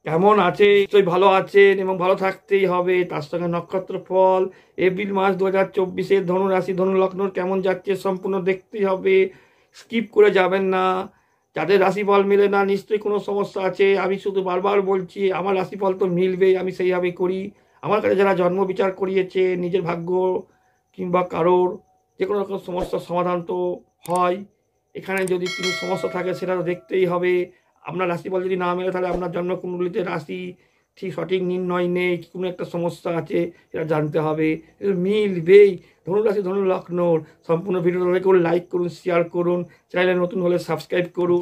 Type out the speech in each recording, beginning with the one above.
কেমন আছে? নিশ্চয়ই ভালো আছেন এবং ভালো থাকতেই হবে। তার সঙ্গে নক্ষত্র ফল এপ্রিল মাস 2024-এর ধনু রাশি ধনু লগ্নর কেমন যাচ্ছে সম্পূর্ণ দেখতেই হবে, স্কিপ করে যাবেন না। যাদের রাশিফল মেলে না নিশ্চয়ই কোনো সমস্যা আছে। আমি শুধু বারবার বলছি আমার রাশিফল তো মিলবেই, আমি সেইভাবেই করি। আমার কাছে যারা জন্ম বিচার করিয়েছে নিজের ভাগ্য কিংবা কারোর যে কোনো রকম সমস্যার সমাধান তো হয়। এখানে যদি কোনো সমস্যা থাকে সেটা তো দেখতেই হবে। আপনার রাশিফল যদি না মেলে তাহলে আপনার জন্মকুণ্ডলিতে রাশি ঠিক সঠিক নির্ণয় নেই, কোনো একটা সমস্যা আছে সেটা জানতে হবে। মিলবেই। ধনু রাশি ধনু লগ্নর সম্পূর্ণ ভিডিওটা করে লাইক করুন, শেয়ার করুন, চ্যানেলে নতুন হলে সাবস্ক্রাইব করুন।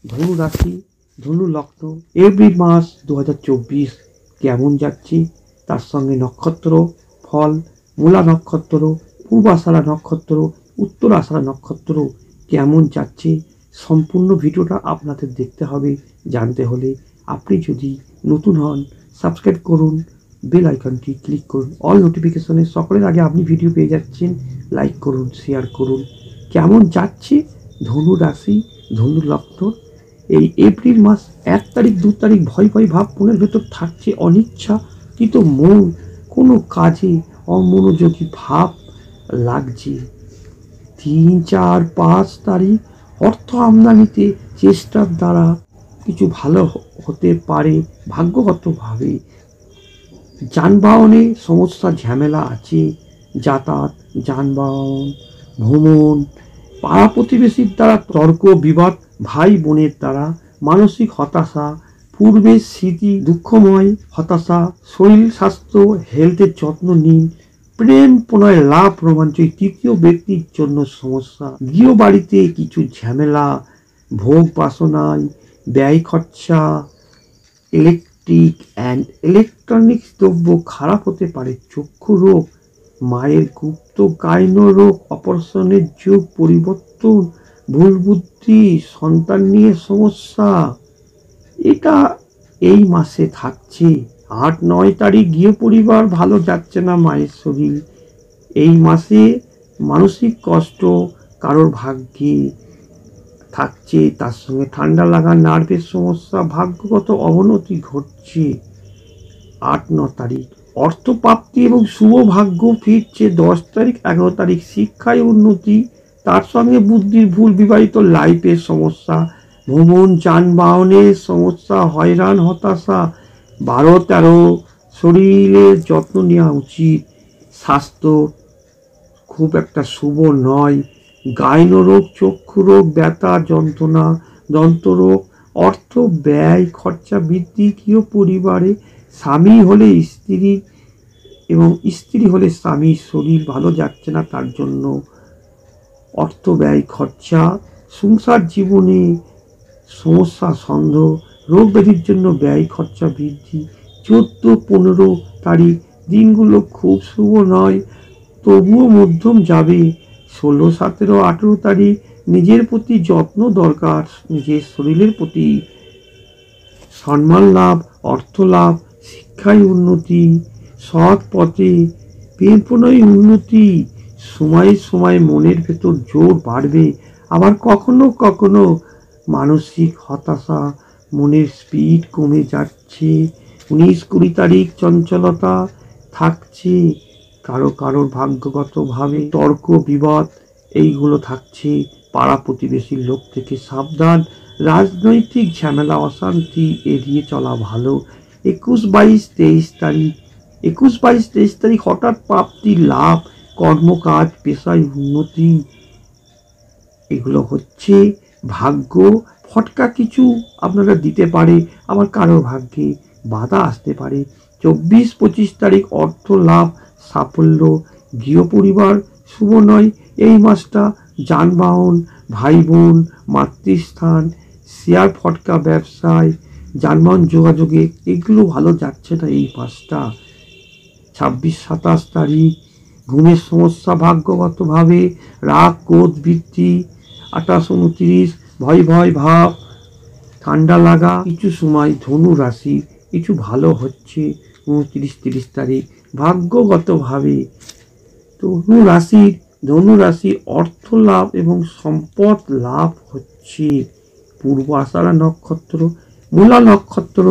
ধনু রাশি ধনু লগ্ন এপ্রিল মাস 2024 কেমন যাচ্ছে, তার সঙ্গে নক্ষত্র ফল, মূলা নক্ষত্র, পূর্বাষাঢ়া নক্ষত্র, উত্তরাষাঢ়া নক্ষত্র কেমন যাচ্ছে সম্পূর্ণ ভিডিওটা আপনাদের দেখতে হবে। জানতে হলে আপনি যদি নতুন হন সাবস্ক্রাইব করুন, বেল আইকনটি ক্লিক করুন, অল নোটিফিকেশনে সকলের আগে আপনি ভিডিও পেয়ে যাচ্ছেন। লাইক করুন, শেয়ার করুন। কেমন যাচ্ছে ধনু রাশি ধনু লগ্ন এই এপ্রিল মাস 1 তারিখ 2 তারিখ ভয় ভয় ভাব মনের ভেতর থাকছে, অনিচ্ছা কিন্তু মন কোনো কাজে অমনোযোগী ভাব লাগছে। 3, 4, 5 তারিখ অর্থ আমদানিতে চেষ্টার দ্বারা কিছু ভালো হতে পারে ভাগ্যগতভাবে। যানবাহনে সমস্যা ঝামেলা আছে, যাতায়াত যানবাহন ভ্রমণ, পাড়া প্রতিবেশীর দ্বারা তর্ক বিবাদ, ভাই বোনের দ্বারা মানসিক হতাশা, পূর্বের স্মৃতি দুঃখময় হতাশা, শরীর স্বাস্থ্য হেলথের যত্ন নিন, প্রেম প্রণয় লাভ রোমাঞ্চ, তৃতীয় ব্যক্তির জন্য সমস্যা, গৃহবাড়িতে কিছু ঝামেলা, ভোগ বাসনায় ব্যয় খরচা, ইলেকট্রিক অ্যান্ড ইলেকট্রনিক্স দ্রব্য খারাপ হতে পারে, চক্ষু রোগ, মায়ের গুপ্ত গাইন রোগ, অপারেশনের যুগ পরিবর্তন, ভুল বুদ্ধি, সন্তান নিয়ে সমস্যা, এটা এই মাসে থাকছে। 8-9 তারিখ গৃহ পরিবার ভালো যাচ্ছে না, মায়ের শরীর এই মাসে মানসিক কষ্ট কারোর ভাগ্যে থাকছে, তার সঙ্গে ঠান্ডা লাগা, নার্ভের সমস্যা, ভাগ্যগত অবনতি ঘটছে। 8-9 তারিখ অর্থপ্রাপ্তি এবং শুভ ভাগ্য ফিরছে। 10 তারিখ 11 তারিখ শিক্ষায় উন্নতি, তার সঙ্গে বুদ্ধির ভুল, বিবাহিত লাইফের সমস্যা, ভ্রমণ যানবাহনের সমস্যা, হয়রান হতাশা। 12-13 শরীরের যত্ন নেওয়া উচিত, স্বাস্থ্য খুব একটা শুভ নয়, গাইন রোগ, চক্ষু রোগ, ব্যথা যন্ত্রণা, দন্তরোগ, অর্থ ব্যয় খরচা বৃদ্ধি, গৃহ পরিবারে স্বামী হলে স্ত্রী এবং স্ত্রী হলে স্বামীর শরীর ভালো যাচ্ছে না, তার জন্য অর্থ ব্যয় খরচা, সংসার জীবনে সমস্যা সন্দেহ, রোগ ব্যাধির জন্য ব্যয় খরচা বৃদ্ধি। 14-15 তারিখ দিনগুলো খুব শুভ নয়, তবুও মধ্যম যাবে। 16, 17, 18 তারিখ নিজের প্রতি যত্ন দরকার, নিজের শরীরের প্রতি সম্মান লাভ, অর্থ লাভ, শিক্ষায় উন্নতি, সৎ পথে প্রেম প্রণয় উন্নতি। সময়ে সময়ে মনের ভেতর জোর বাড়বে, আবার কখনো কখনো মানসিক হতাশা, মনের স্পিড কমে যাচ্ছে। 19-20 তারিখ চঞ্চলতা থাকছে, কারোর ভাগ্যগতভাবে তর্ক বিবাদ এইগুলো থাকছে। পাড়া প্রতিবেশীর লোক থেকে সাবধান, রাজনৈতিক ঝামেলা অশান্তি এড়িয়ে চলা ভালো। 21-22-23 তারিখ 21-22-23 তারিখ হঠাৎ প্রাপ্তি লাভ, কর্মকাজ পেশায় উন্নতি, এগুলো হচ্ছে ভাগ্য। ফটকা কিছু আপনারা দিতে পারে, আবার কারো ভাগ্যে বাধা আসতে পারে। 24-25 তারিখ অর্থ লাভ সাফল্য, গৃহ পরিবার শুভ নয় এই মাসটা, যানবাহন ভাই বোন মাতৃস্থান, শেয়ার ফটকা ব্যবসায় যানবাহন যোগাযোগে এগুলো ভালো যাচ্ছে না এই মাসটা। 26-27 তারিখ ঘুমের সমস্যা ভাগ্যগতভাবে, রাগ ক্রোধ বৃদ্ধি। 28-29 ভয় ভয় ভাব, ঠান্ডা লাগা। কিছু সময় ধনু রাশি কিছু ভালো হচ্ছে। 29-30 তারিখ ভাগ্যগতভাবে ধনু রাশি অর্থ লাভ এবং সম্পদ লাভ হচ্ছে। পূর্ব আষাঢ়া নক্ষত্র মূলা নক্ষত্র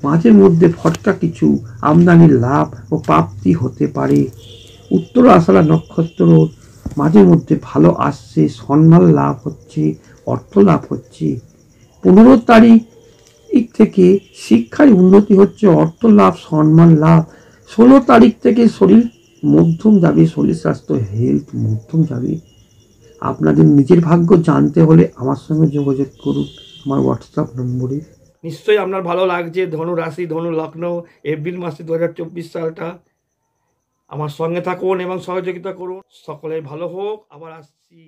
মাঝে মধ্যে ফটকা কিছু আমদানির লাভ ও প্রাপ্তি হতে পারে। উত্তর আষাঢ়া নক্ষত্র মাঝে মধ্যে ভালো আসছে, সম্মান লাভ হচ্ছে, অর্থ লাভ হচ্ছে। 15 তারিখ থেকে শিক্ষায় উন্নতি হচ্ছে, অর্থ লাভ, সম্মান লাভ। 16 তারিখ থেকে শরীর মধ্যম যাবে, শরীর স্বাস্থ্য হেলথ মধ্যম যাবে। আপনাদের নিজের ভাগ্য জানতে হলে আমার সঙ্গে যোগাযোগ করুন আমার হোয়াটসঅ্যাপ নম্বরে। নিশ্চয়ই আপনার ভালো লাগছে ধনু রাশি ধনু লগ্ন এপ্রিল মাসে 2024 সালটা। আমার সঙ্গে থাকুন এবং সহযোগিতা করুন। সকলে ভালো হোক। আবার আসছি।